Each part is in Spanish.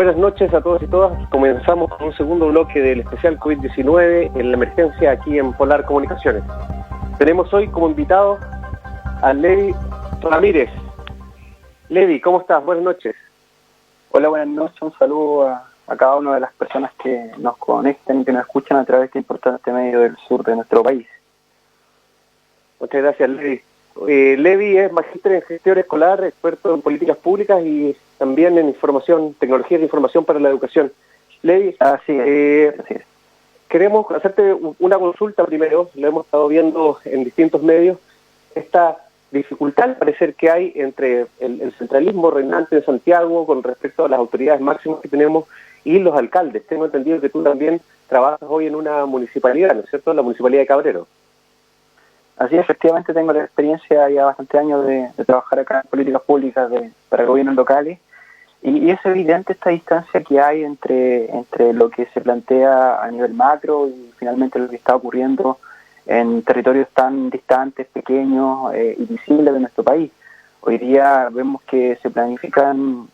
Buenas noches a todos y todas. Comenzamos con un segundo bloque del especial COVID-19 en la emergencia aquí en Polar Comunicaciones. Tenemos hoy como invitado a Levi Ramírez. Levi, ¿cómo estás? Buenas noches. Hola, buenas noches. Un saludo a cada una de las personas que nos conectan y que nos escuchan a través de este importante medio del sur de nuestro país. Muchas gracias, Levi. Levi es magíster en gestión escolar, experto en políticas públicas y también en información, tecnologías de información para la educación. Levi, así es. Queremos hacerte una consulta primero, lo hemos estado viendo en distintos medios, esta dificultad al parecer que hay entre el centralismo reinante de Santiago con respecto a las autoridades máximas que tenemos y los alcaldes. Tengo entendido que tú también trabajas hoy en una municipalidad, ¿no es cierto?, la municipalidad de Cabrero. Así es, efectivamente tengo la experiencia ya bastantes años de trabajar acá en políticas públicas para gobiernos locales y es evidente esta distancia que hay entre lo que se plantea a nivel macro y finalmente lo que está ocurriendo en territorios tan distantes, pequeños y visibles de nuestro país. Hoy día vemos que se planifican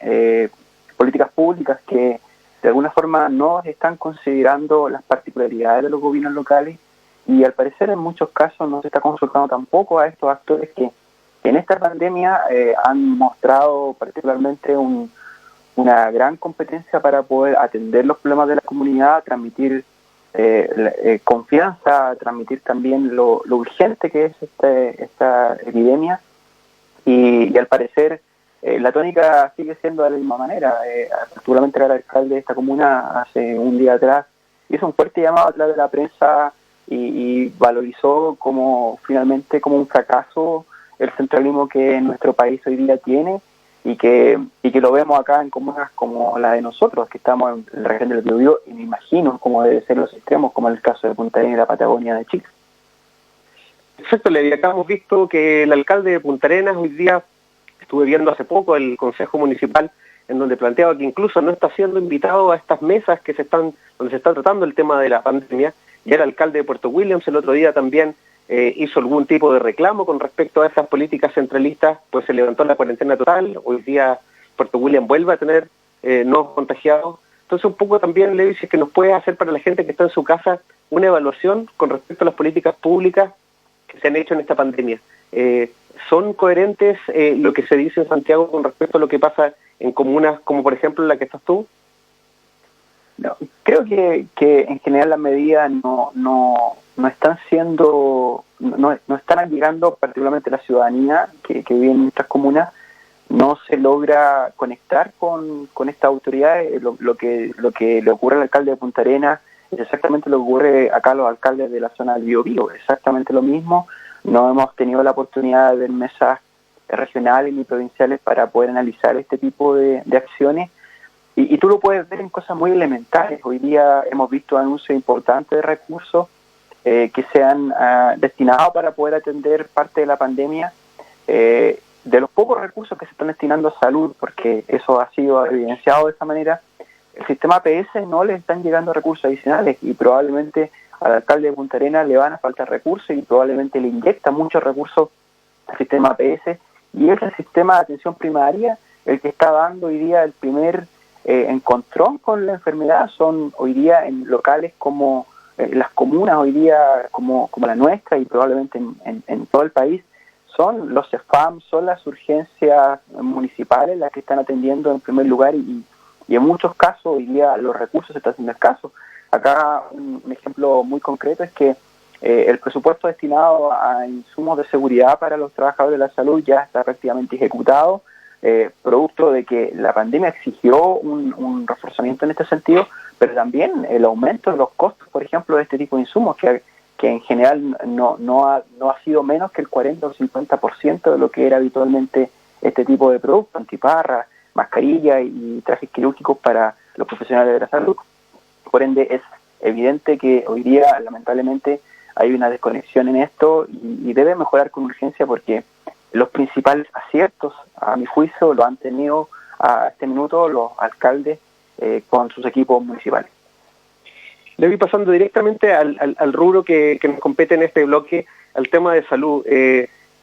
políticas públicas que de alguna forma no están considerando las particularidades de los gobiernos locales y al parecer en muchos casos no se está consultando tampoco a estos actores que en esta pandemia han mostrado particularmente una gran competencia para poder atender los problemas de la comunidad, transmitir confianza, transmitir también lo urgente que es esta epidemia y al parecer la tónica sigue siendo de la misma manera. Particularmente el alcalde de esta comuna hace un día atrás hizo un fuerte llamado a través de la prensa y valorizó finalmente como un fracaso el centralismo que nuestro país hoy día tiene y que lo vemos acá en comunas como la de nosotros, que estamos en la región del Biobío, y me imagino cómo deben ser los extremos, como en el caso de Punta Arenas y la Patagonia de Chile. Exacto, Levi. Acá hemos visto que el alcalde de Punta Arenas hoy día, estuve viendo hace poco el Consejo Municipal, en donde planteaba que incluso no está siendo invitado a estas mesas donde se está tratando el tema de la pandemia. Y el alcalde de Puerto Williams el otro día también hizo algún tipo de reclamo con respecto a esas políticas centralistas, pues se levantó la cuarentena total. Hoy día Puerto Williams vuelve a tener nuevos contagiados. Entonces un poco también, Levi, si es que nos puede hacer para la gente que está en su casa una evaluación con respecto a las políticas públicas que se han hecho en esta pandemia. ¿Son coherentes lo que se dice en Santiago con respecto a lo que pasa en comunas como por ejemplo la que estás tú? No, creo que en general las medidas no están siendo, no están llegando particularmente a la ciudadanía que vive en nuestras comunas. No se logra conectar con estas autoridades. Lo que le ocurre al alcalde de Punta Arenas es exactamente lo que ocurre acá a los alcaldes de la zona del Biobío, exactamente lo mismo. No hemos tenido la oportunidad de ver mesas regionales ni provinciales para poder analizar este tipo de acciones. Y tú lo puedes ver en cosas muy elementales. Hoy día hemos visto anuncios importantes de recursos que se han destinado para poder atender parte de la pandemia. De los pocos recursos que se están destinando a salud, porque eso ha sido evidenciado de esa manera, el sistema APS no le están llegando recursos adicionales y probablemente al alcalde de Punta Arenas le van a faltar recursos y probablemente le inyecta muchos recursos al sistema APS y es el sistema de atención primaria el que está dando hoy día el primer encontrón con la enfermedad. Son hoy día en locales como las comunas hoy día como la nuestra y probablemente en todo el país, son los CEFAM, son las urgencias municipales las que están atendiendo en primer lugar y en muchos casos hoy día los recursos se están haciendo escasos. Acá un ejemplo muy concreto es que el presupuesto destinado a insumos de seguridad para los trabajadores de la salud ya está prácticamente ejecutado, producto de que la pandemia exigió un reforzamiento en este sentido, pero también el aumento de los costos, por ejemplo, de este tipo de insumos, que en general no ha sido menos que el 40 o 50% de lo que era habitualmente este tipo de productos, antiparras, mascarillas y trajes quirúrgicos para los profesionales de la salud. Por ende, es evidente que hoy día, lamentablemente, hay una desconexión en esto y debe mejorar con urgencia porque los principales aciertos, a mi juicio, lo han tenido a este minuto los alcaldes con sus equipos municipales. Le voy pasando directamente al rubro que nos compete en este bloque, al tema de salud.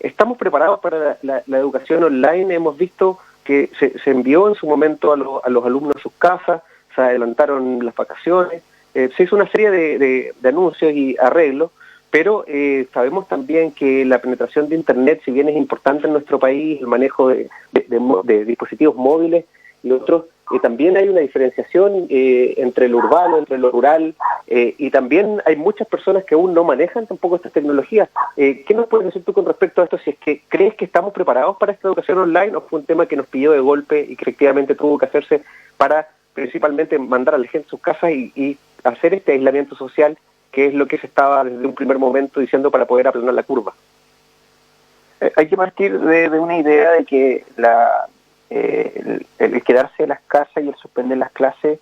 ¿Estamos preparados para la educación online? Hemos visto que se envió en su momento a los alumnos a sus casas, se adelantaron las vacaciones, se hizo una serie de anuncios y arreglos, pero sabemos también que la penetración de Internet, si bien es importante en nuestro país, el manejo de dispositivos móviles y otros, también hay una diferenciación entre lo urbano, entre lo rural, y también hay muchas personas que aún no manejan tampoco estas tecnologías. ¿Qué nos puedes decir tú con respecto a esto? Si es que crees que estamos preparados para esta educación online, o fue un tema que nos pilló de golpe y que efectivamente tuvo que hacerse para principalmente mandar a la gente a sus casas y hacer este aislamiento social, que es lo que se estaba desde un primer momento diciendo para poder aplanar la curva. Hay que partir de una idea de que el quedarse en las casas y el suspender las clases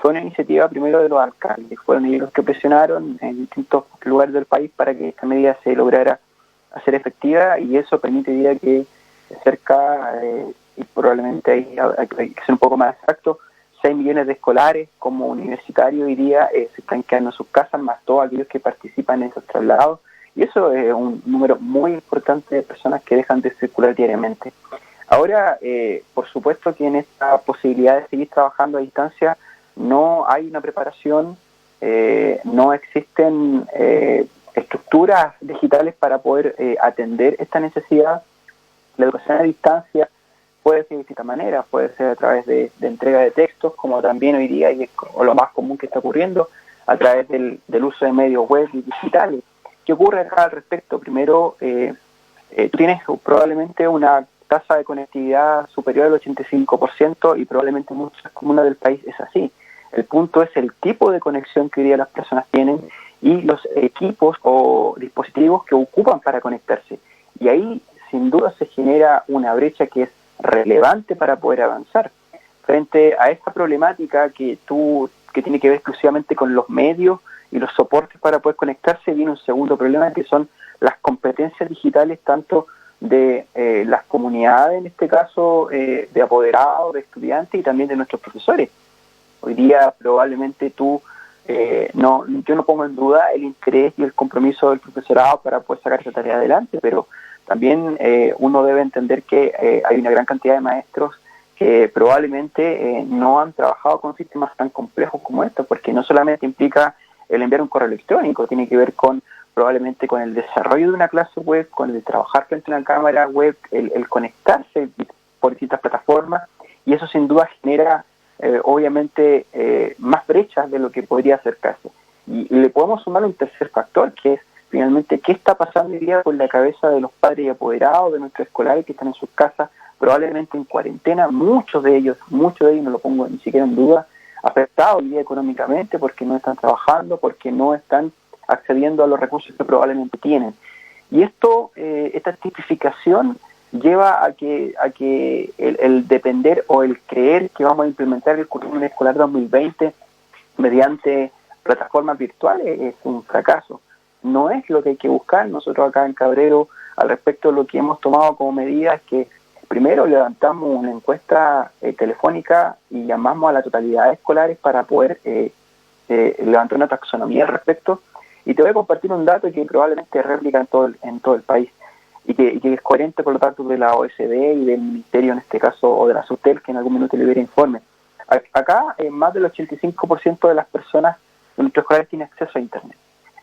fue una iniciativa primero de los alcaldes. Fueron ellos los que presionaron en distintos lugares del país para que esta medida se lograra hacer efectiva, y eso permitiría que cerca, y probablemente hay que ser un poco más exacto, 6 millones de escolares como universitarios hoy día se están quedando en sus casas, más todos aquellos que participan en esos traslados, y eso es un número muy importante de personas que dejan de circular diariamente. Ahora, por supuesto que en esta posibilidad de seguir trabajando a distancia no hay una preparación, no existen estructuras digitales para poder atender esta necesidad. La educación a distancia puede ser de distintas maneras, puede ser a través de entrega de textos, como también hoy día, o lo más común que está ocurriendo, a través del uso de medios web y digitales. ¿Qué ocurre acá al respecto? Primero, tú tienes probablemente una tasa de conectividad superior al 85%, y probablemente en muchas comunas del país es así. El punto es el tipo de conexión que hoy día las personas tienen y los equipos o dispositivos que ocupan para conectarse. Y ahí, sin duda, se genera una brecha que es relevante para poder avanzar. Frente a esta problemática que tiene que ver exclusivamente con los medios y los soportes para poder conectarse, viene un segundo problema, que son las competencias digitales, tanto de las comunidades, en este caso de apoderados, de estudiantes, y también de nuestros profesores. Hoy día probablemente yo no pongo en duda el interés y el compromiso del profesorado para poder sacar esa tarea adelante, pero también uno debe entender que hay una gran cantidad de maestros que probablemente no han trabajado con sistemas tan complejos como estos, porque no solamente implica el enviar un correo electrónico, tiene que ver probablemente con el desarrollo de una clase web, con el trabajar frente a una cámara web, el conectarse por distintas plataformas, y eso sin duda genera obviamente más brechas de lo que podría acercarse. Y le podemos sumar un tercer factor, que es finalmente qué está pasando hoy día con la cabeza de los padres y apoderados de nuestros escolares que están en sus casas, probablemente en cuarentena, muchos de ellos, no lo pongo ni siquiera en duda, afectados hoy día económicamente porque no están trabajando, porque no están accediendo a los recursos que probablemente tienen. Y esta tipificación lleva a que el depender o el creer que vamos a implementar el currículum escolar 2020 mediante plataformas virtuales es un fracaso. No es lo que hay que buscar. Nosotros acá en Cabrero, al respecto, lo que hemos tomado como medida es que primero levantamos una encuesta telefónica y llamamos a la totalidad de escolares para poder levantar una taxonomía al respecto. Y te voy a compartir un dato que probablemente replica en todo el país y que es coherente con los datos de la OSD y del Ministerio, en este caso, o de la SUTEL, que en algún minuto le diera informe. Acá, más del 85% de las personas de nuestros escolares tienen acceso a Internet.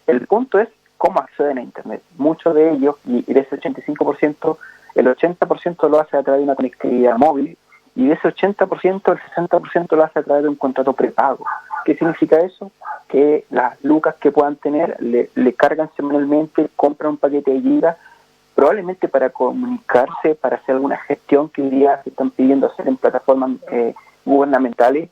El punto es cómo acceden a Internet. Muchos de ellos, y de ese 85%, el 80% lo hace a través de una conectividad móvil, y de ese 80%, el 60% lo hace a través de un contrato prepago. ¿Qué significa eso? Que las lucas que puedan tener le cargan semanalmente, compran un paquete de gigas, probablemente para comunicarse, para hacer alguna gestión que hoy día se están pidiendo hacer en plataformas gubernamentales,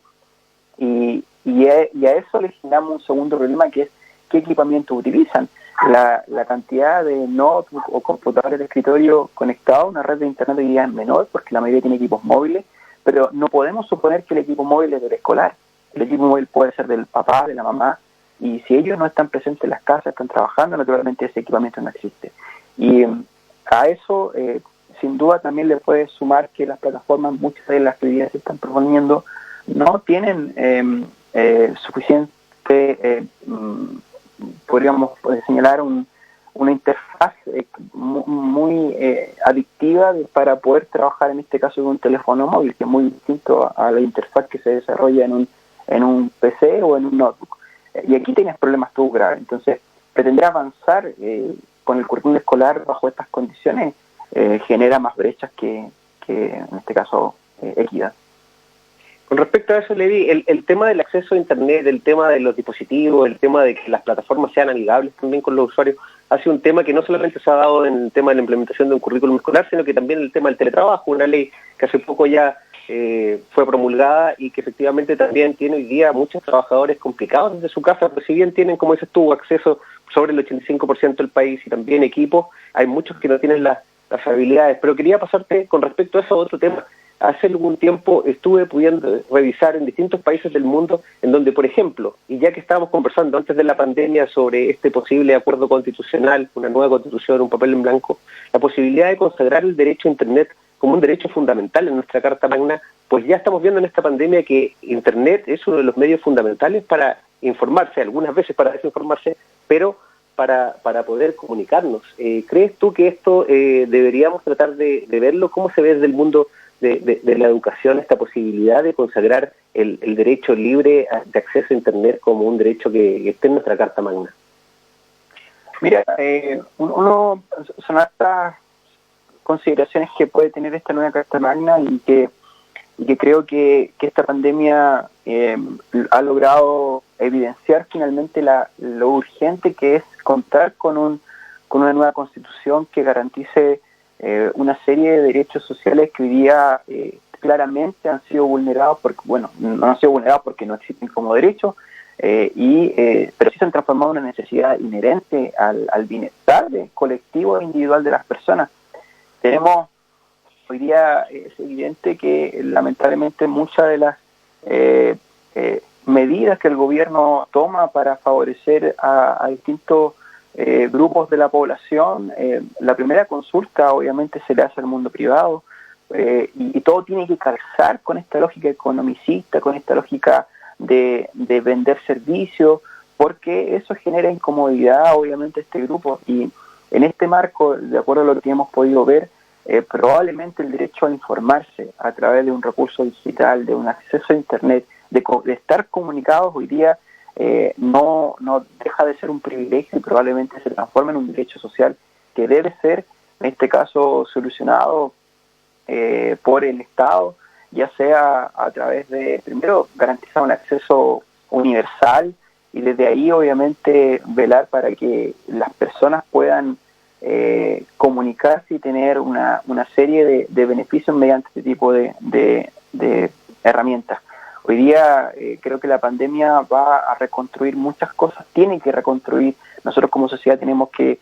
y a eso le generamos un segundo problema, que es qué equipamiento utilizan. La cantidad de notebooks o computadores de escritorio conectados a una red de internet hoy día es menor, porque la mayoría tiene equipos móviles, pero no podemos suponer que el equipo móvil es del escolar. El equipo móvil puede ser del papá, de la mamá, y si ellos no están presentes en las casas, están trabajando, naturalmente ese equipamiento no existe. Y a eso, sin duda, también le puede sumar que las plataformas, muchas de las que hoy día se están proponiendo, no tienen suficiente, podríamos señalar un una interfaz muy adictiva para poder trabajar en este caso con un teléfono móvil, que es muy distinto a la interfaz que se desarrolla en un PC o en un notebook. Y aquí tienes problemas tú graves. Entonces, pretender avanzar con el currículum escolar bajo estas condiciones genera más brechas que en este caso equidad. Con respecto a eso, Levi, el tema del acceso a Internet, el tema de los dispositivos, el tema de que las plataformas sean amigables también con los usuarios, ha sido un tema que no solamente se ha dado en el tema de la implementación de un currículum escolar, sino que también el tema del teletrabajo, una ley que hace poco ya fue promulgada y que efectivamente también tiene hoy día muchos trabajadores complicados desde su casa, pues si bien tienen, como dices tú, acceso sobre el 85% del país y también equipos, hay muchos que no tienen las habilidades. Pero quería pasarte con respecto a eso a otro tema. Hace algún tiempo estuve pudiendo revisar en distintos países del mundo en donde, por ejemplo, y ya que estábamos conversando antes de la pandemia sobre este posible acuerdo constitucional, una nueva constitución, un papel en blanco, la posibilidad de consagrar el derecho a Internet como un derecho fundamental en nuestra Carta Magna, pues ya estamos viendo en esta pandemia que Internet es uno de los medios fundamentales para informarse, algunas veces para desinformarse, pero para poder comunicarnos. ¿Crees tú que esto deberíamos tratar de verlo? ¿Cómo se ve desde el mundo de la educación esta posibilidad de consagrar el derecho libre de acceso a Internet como un derecho que esté en nuestra Carta Magna? Mira, son estas consideraciones que puede tener esta nueva Carta Magna y que creo que esta pandemia ha logrado evidenciar finalmente lo urgente que es contar con una nueva constitución que garantice una serie de derechos sociales que hoy día claramente han sido vulnerados, no han sido vulnerados porque no existen como derechos, pero sí se han transformado en una necesidad inherente al bienestar colectivo e individual de las personas. Hoy día es evidente que lamentablemente muchas de las medidas que el gobierno toma para favorecer a distintos grupos de la población, la primera consulta obviamente se le hace al mundo privado, y todo tiene que calzar con esta lógica economicista, con esta lógica de vender servicios, porque eso genera incomodidad obviamente a este grupo. Y en este marco, de acuerdo a lo que hemos podido ver, probablemente el derecho a informarse a través de un recurso digital, de un acceso a Internet, de estar comunicados hoy día, no deja de ser un privilegio y probablemente se transforma en un derecho social que debe ser, en este caso, solucionado por el Estado, ya sea a través de, primero, garantizar un acceso universal y desde ahí, obviamente, velar para que las personas puedan comunicarse y tener una serie de beneficios mediante este tipo de herramientas. Hoy día creo que la pandemia va a reconstruir muchas cosas, tiene que reconstruir. Nosotros como sociedad tenemos que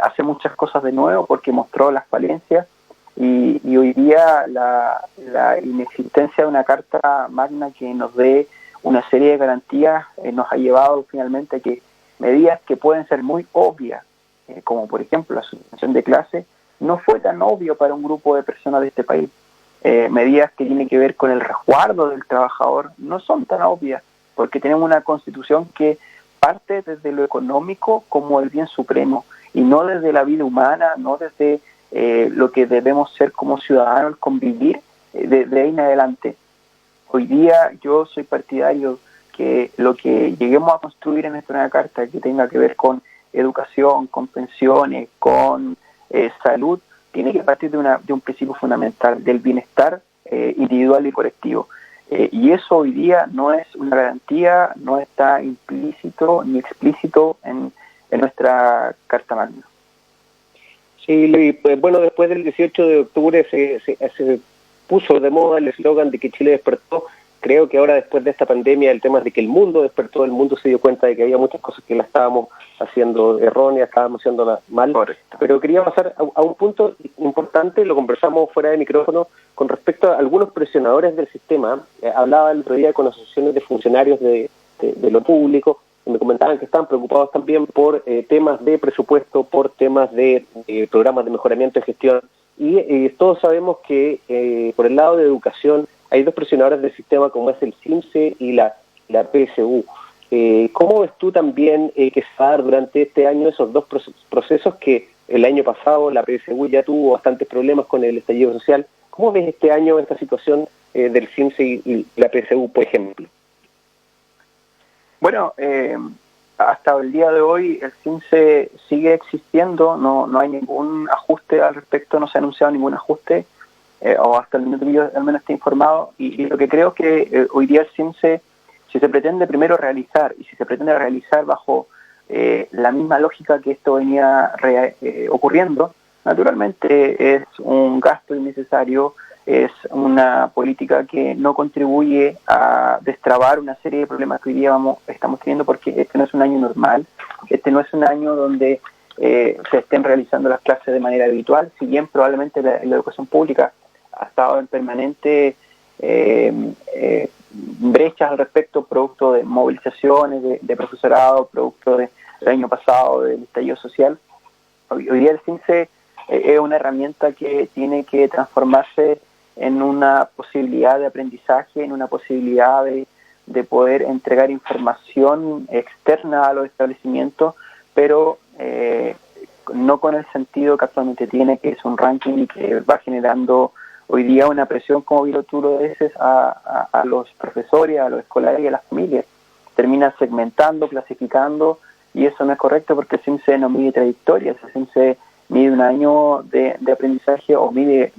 hacer muchas cosas de nuevo porque mostró las falencias y hoy día la inexistencia de una Carta Magna que nos dé una serie de garantías nos ha llevado finalmente a que medidas que pueden ser muy obvias, como por ejemplo la suspensión de clase, no fue tan obvio para un grupo de personas de este país. Medidas que tienen que ver con el resguardo del trabajador no son tan obvias, porque tenemos una constitución que parte desde lo económico como el bien supremo, y no desde la vida humana, no desde lo que debemos ser como ciudadanos, el convivir de ahí en adelante. Hoy día yo soy partidario que lo que lleguemos a construir en esta nueva carta, que tenga que ver con educación, con pensiones, con salud, tiene que partir de un principio fundamental, del bienestar individual y colectivo. Y eso hoy día no es una garantía, no está implícito ni explícito en nuestra Carta Magna. Sí, pues bueno, después del 18 de octubre se puso de moda el eslogan de que Chile despertó. Creo que ahora, después de esta pandemia, el tema es de que el mundo despertó, el mundo se dio cuenta de que había muchas cosas que la estábamos haciendo erróneas, estábamos haciéndolas mal. Correcto. Pero quería pasar a un punto importante, lo conversamos fuera de micrófono, con respecto a algunos presionadores del sistema. Hablaba el otro día con asociaciones de funcionarios de lo público, y me comentaban que estaban preocupados también por temas de presupuesto, por temas de programas de mejoramiento de gestión. Y todos sabemos que por el lado de educación hay dos presionadores del sistema, como es el CIMSE y la PSU. ¿Cómo ves tú también que se va a dar durante este año esos dos procesos que el año pasado la PSU ya tuvo bastantes problemas con el estallido social? ¿Cómo ves este año esta situación del CIMSE y la PSU, por ejemplo? Bueno, hasta el día de hoy el CIMSE sigue existiendo, no hay ningún ajuste al respecto, no se ha anunciado ningún ajuste, o hasta el momento que yo al menos esté informado, y lo que creo es que hoy día el CIMSE, si se pretende primero realizar, y si se pretende realizar bajo la misma lógica que esto venía ocurriendo, naturalmente es un gasto innecesario, es una política que no contribuye a destrabar una serie de problemas que hoy día estamos teniendo, porque este no es un año normal, este no es un año donde se estén realizando las clases de manera habitual, si bien probablemente la educación pública ha estado en permanente brechas al respecto, producto de movilizaciones de profesorado, producto del año pasado del estallido social. Hoy día el CIMSE es una herramienta que tiene que transformarse en una posibilidad de aprendizaje, en una posibilidad de poder entregar información externa a los establecimientos, pero no con el sentido que actualmente tiene, que es un ranking que va generando hoy día una presión, como tú lo dices, a los profesores, a los escolares y a las familias. Termina segmentando, clasificando, y eso no es correcto porque el CIMSE no mide trayectorias, el CIMSE mide un año de aprendizaje o mide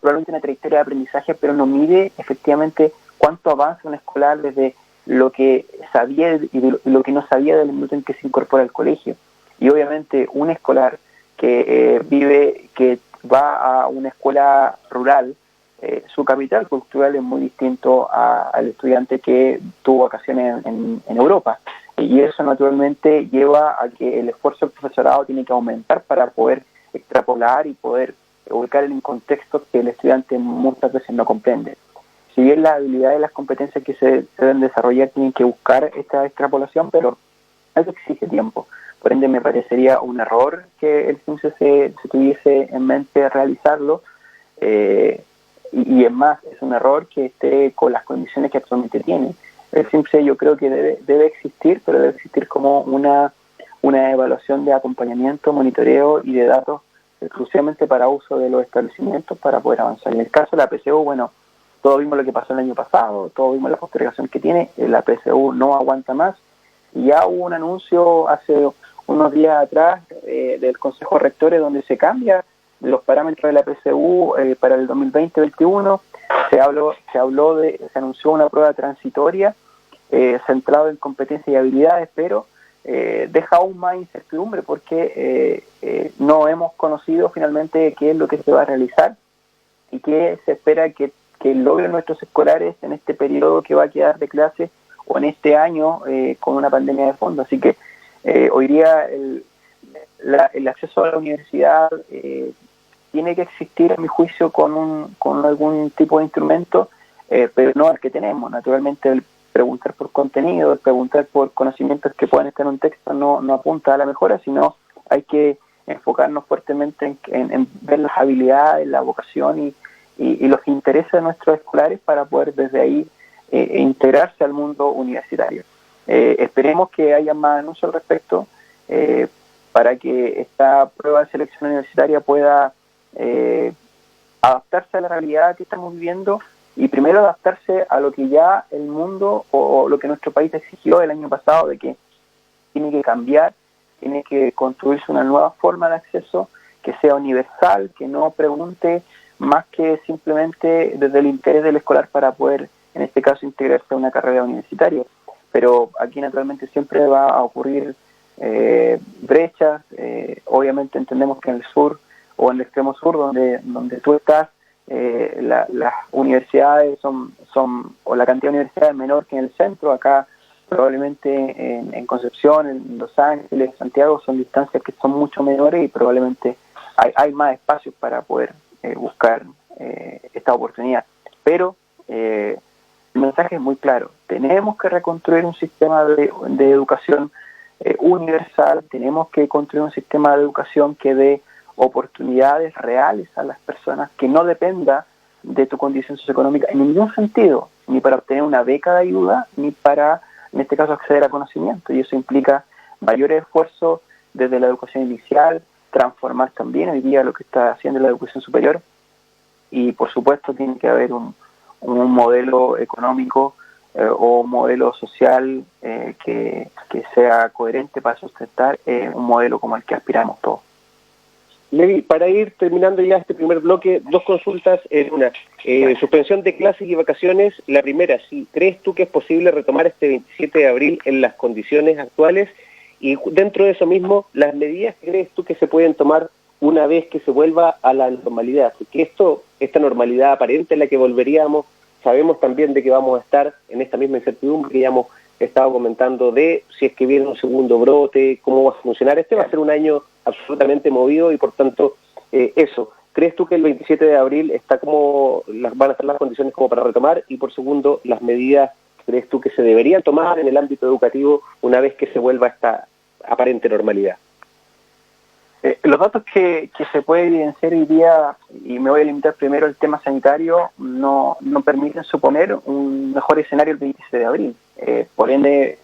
probablemente una trayectoria de aprendizaje, pero no mide efectivamente cuánto avanza un escolar desde lo que sabía y de lo que no sabía del minuto en que se incorpora al colegio. Y obviamente un escolar que va a una escuela rural, su capital cultural es muy distinto al estudiante que tuvo vacaciones en Europa. Y eso naturalmente lleva a que el esfuerzo del profesorado tiene que aumentar para poder extrapolar y poder ubicar en contextos que el estudiante muchas veces no comprende. Si bien las habilidades y las competencias que se deben desarrollar tienen que buscar esta extrapolación, pero eso exige tiempo. Por ende, me parecería un error que el CIMSE se tuviese en mente realizarlo, y es más, es un error que esté con las condiciones que actualmente tiene. El CIMSE yo creo que debe existir, pero debe existir como una evaluación de acompañamiento, monitoreo y de datos exclusivamente para uso de los establecimientos para poder avanzar. En el caso de la PSU, bueno, todos vimos lo que pasó el año pasado, todos vimos la postergación que tiene, la PSU no aguanta más, y ya hubo un anuncio hace unos días atrás del Consejo de Rectores donde se cambia los parámetros de la PSU para el 2020-21, se anunció una prueba transitoria centrado en competencias y habilidades, pero deja aún más incertidumbre porque no hemos conocido finalmente qué es lo que se va a realizar y qué se espera que logren nuestros escolares en este periodo que va a quedar de clase o en este año con una pandemia de fondo. Así que hoy día el acceso a la universidad tiene que existir, a mi juicio, con algún tipo de instrumento, pero no el que tenemos. Naturalmente, el preguntar por contenido, el preguntar por conocimientos que puedan estar en un texto no apunta a la mejora, sino hay que enfocarnos fuertemente en ver las habilidades, la vocación y los intereses de nuestros escolares para poder desde ahí integrarse al mundo universitario. Esperemos que haya más anuncios al respecto para que esta prueba de selección universitaria pueda adaptarse a la realidad que estamos viviendo y primero adaptarse a lo que ya el mundo o lo que nuestro país exigió el año pasado, de que tiene que cambiar, tiene que construirse una nueva forma de acceso que sea universal, que no pregunte más que simplemente desde el interés del escolar para poder, en este caso, integrarse a una carrera universitaria. Pero aquí naturalmente siempre va a ocurrir brechas. Obviamente entendemos que en el sur o en el extremo sur donde tú estás, las universidades o la cantidad de universidades es menor que en el centro. Acá probablemente en Concepción, en Los Ángeles, Santiago son distancias que son mucho menores y probablemente hay más espacios para poder buscar esta oportunidad. Pero el mensaje es muy claro: tenemos que reconstruir un sistema de educación universal, tenemos que construir un sistema de educación que dé oportunidades reales a las personas, que no dependa de tu condición socioeconómica en ningún sentido. ni para obtener una beca de ayuda, ni para, en este caso, acceder a conocimiento. Y eso implica mayores esfuerzos desde la educación inicial, transformar también hoy día lo que está haciendo la educación superior. Y, por supuesto, tiene que haber un modelo económico o un modelo social que sea coherente para sustentar un modelo como el que aspiramos todos. Levi, para ir terminando ya este primer bloque, 2 consultas en una. Suspensión de clases y vacaciones. La primera, ¿sí crees tú que es posible retomar este 27 de abril en las condiciones actuales? Y dentro de eso mismo, las medidas que crees tú que se pueden tomar una vez que se vuelva a la normalidad. Porque esta normalidad aparente en la que volveríamos, sabemos también de que vamos a estar en esta misma incertidumbre que ya hemos estado comentando de si es que viene un segundo brote, cómo va a funcionar. Este va a ser un año absolutamente movido y por tanto eso. ¿Crees tú que el 27 de abril van a estar las condiciones como para retomar? Y por segundo, las medidas, ¿crees tú que se deberían tomar en el ámbito educativo una vez que se vuelva a esta aparente normalidad? Los datos que se puede evidenciar hoy día, y me voy a limitar primero al tema sanitario, no permiten suponer un mejor escenario el 27 de abril. Por ende,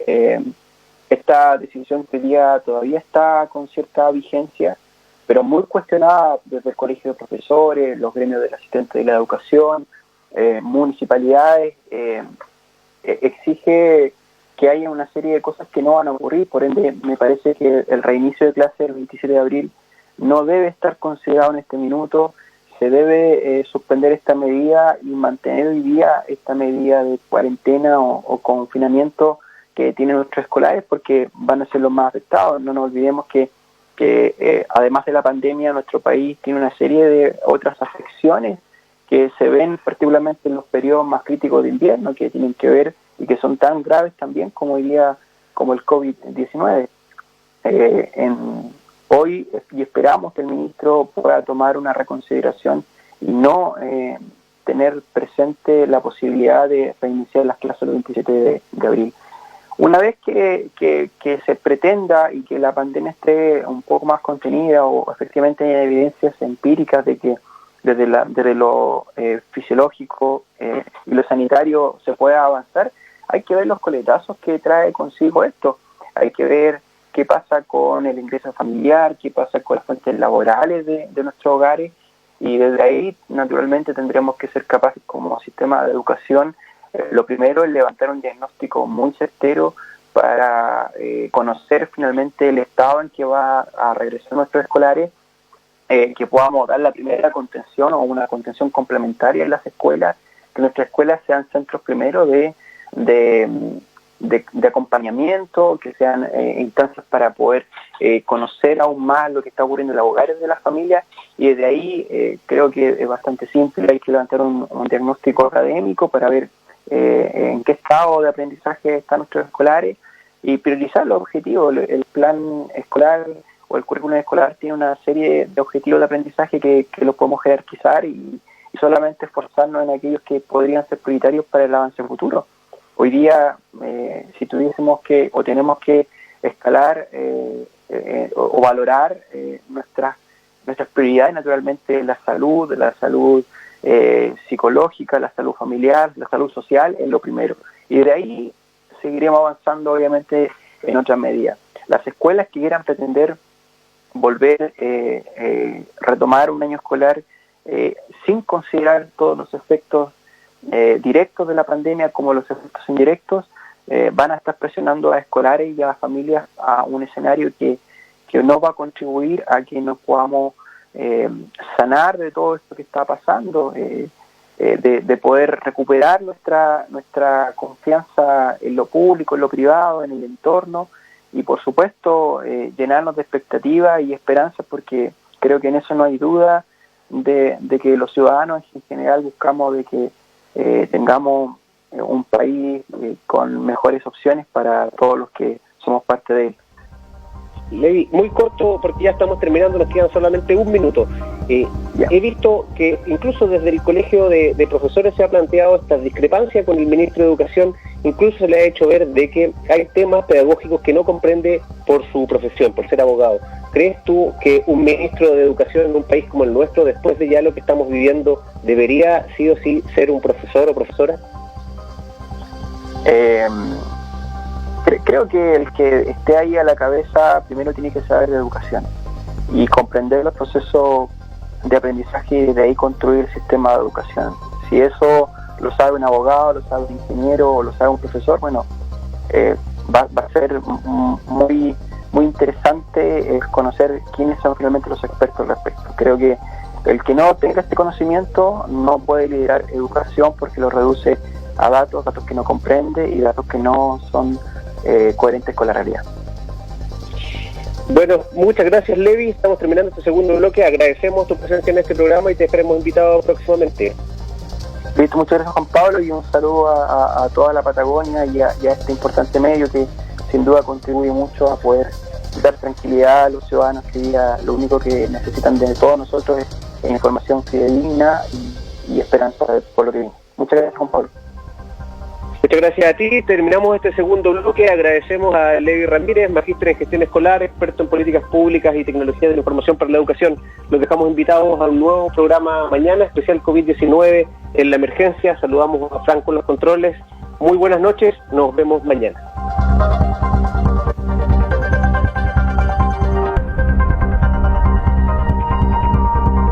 esta decisión que hoy día todavía está con cierta vigencia, pero muy cuestionada desde el Colegio de Profesores, los gremios del asistente de la educación, municipalidades, exige que haya una serie de cosas que no van a ocurrir. Por ende, me parece que el reinicio de clase el 27 de abril no debe estar considerado en este minuto. Se debe suspender esta medida y mantener hoy día esta medida de cuarentena o confinamiento que tienen nuestros escolares, porque van a ser los más afectados. No nos olvidemos que además de la pandemia, nuestro país tiene una serie de otras afecciones que se ven particularmente en los periodos más críticos de invierno, que tienen que ver y que son tan graves también como hoy día, como el COVID-19. Hoy, y esperamos que el ministro pueda tomar una reconsideración y no tener presente la posibilidad de reiniciar las clases el 27 de abril. Una vez que se pretenda y que la pandemia esté un poco más contenida o efectivamente hay evidencias empíricas de que desde lo fisiológico y lo sanitario se pueda avanzar, hay que ver los coletazos que trae consigo esto. Hay que ver qué pasa con el ingreso familiar, qué pasa con las fuentes laborales de nuestros hogares, y desde ahí naturalmente tendremos que ser capaces como sistema de educación, lo primero es levantar un diagnóstico muy certero para conocer finalmente el estado en que va a regresar nuestros escolares, que podamos dar la primera contención o una contención complementaria en las escuelas, que nuestras escuelas sean centros primero de acompañamiento, que sean instancias para poder conocer aún más lo que está ocurriendo en los hogares de las familias, y desde ahí creo que es bastante simple. Hay que levantar un diagnóstico académico para ver en qué estado de aprendizaje están nuestros escolares y priorizar los objetivos. El plan escolar o el currículum escolar tiene una serie de objetivos de aprendizaje que los podemos jerarquizar y solamente esforzarnos en aquellos que podrían ser prioritarios para el avance futuro. Hoy día, si tuviésemos que o tenemos que escalar o valorar nuestras prioridades, naturalmente la salud psicológica, la salud familiar, la salud social es lo primero. Y de ahí seguiremos avanzando obviamente en otras medidas. Las escuelas que quieran pretender volver, retomar un año escolar sin considerar todos los efectos directos de la pandemia como los efectos indirectos, van a estar presionando a escolares y a familias a un escenario que no va a contribuir a que nos podamos sanar de todo esto que está pasando, de poder recuperar nuestra confianza en lo público, en lo privado, en el entorno, y por supuesto llenarnos de expectativas y esperanzas, porque creo que en eso no hay duda de que los ciudadanos en general buscamos de que tengamos un país con mejores opciones para todos los que somos parte de él. Levi, muy corto porque ya estamos terminando, nos quedan solamente un minuto. He visto que incluso desde el Colegio de Profesores se ha planteado esta discrepancia con el ministro de Educación, incluso se le ha hecho ver de que hay temas pedagógicos que no comprende por su profesión, por ser abogado. ¿Crees tú que un ministro de Educación en un país como el nuestro, después de ya lo que estamos viviendo, debería sí o sí ser un profesor o profesora? Creo que el que esté ahí a la cabeza primero tiene que saber de educación y comprender los procesos de aprendizaje y de ahí construir el sistema de educación. Si eso lo sabe un abogado, lo sabe un ingeniero o lo sabe un profesor, bueno, va a ser muy interesante conocer quiénes son finalmente los expertos al respecto. Creo que el que no tenga este conocimiento no puede liderar educación porque lo reduce a datos que no comprende y datos que no son coherentes con la realidad. Bueno, muchas gracias, Levi. Estamos terminando este segundo bloque. Agradecemos tu presencia en este programa y te esperemos invitado próximamente. Listo, muchas gracias, Juan Pablo, y un saludo a toda la Patagonia y a este importante medio que sin duda contribuye mucho a poder dar tranquilidad a los ciudadanos que día lo único que necesitan de todos nosotros es información fidedigna y esperanza por lo que viene. Muchas gracias, Juan Pablo. Muchas gracias a ti. Terminamos este segundo bloque. Agradecemos a Levi Ramírez, magíster en gestión escolar, experto en políticas públicas y tecnología de la información para la educación. Los dejamos invitados a un nuevo programa mañana, especial COVID-19 en la emergencia. Saludamos a Franco en los controles. Muy buenas noches. Nos vemos mañana.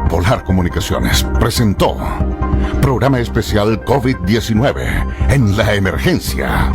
Polar Comunicaciones presentó Programa Especial COVID-19 en la Emergencia.